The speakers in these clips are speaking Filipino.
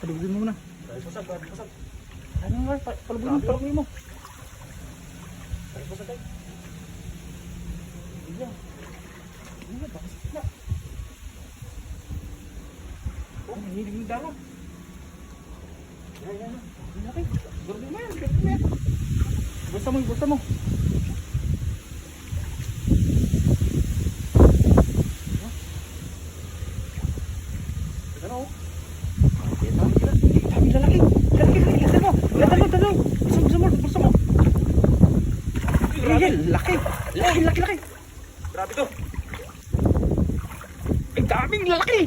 Padugin mo muna. Pasag. Ano nga, palugin mo. Pasag. Iya. Iya, bakit na? Oh, mahilig yung dalaw. Yan. Laki. Gordin mo yan. Bulsa mo. Ano? Dami lalaki. Dalaw. Bulsa mo. Yan, laki. Grabe to. Ang daming lalaki.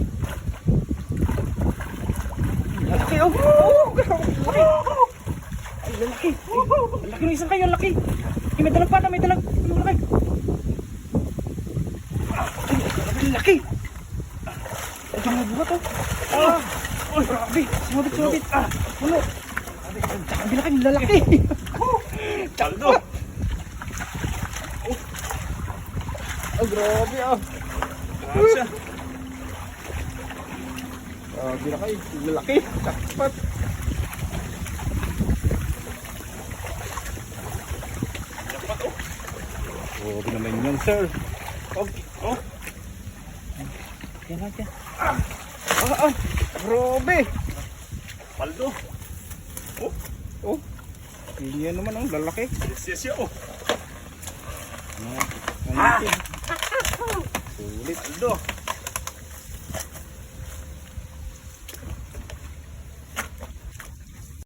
Lalaki, oh. Laki. Ay, lalaki. Laki ng isang kayo, laki. May dalag pa. Laki. Ay, laki. Ay, buhat, oh. Ay, grabe. Sumabit. Puno. Ang laki, lalaki. Chaldo. Oh, grabe, oh. Grabe siya. Grabe, lalaki. Jackpot. Grabe naman yan, sir. Oh. Yan. Grabe. Paldo. Oh. Yan naman, oh. Lalaki. Yes, oh. Sulit, Aldo.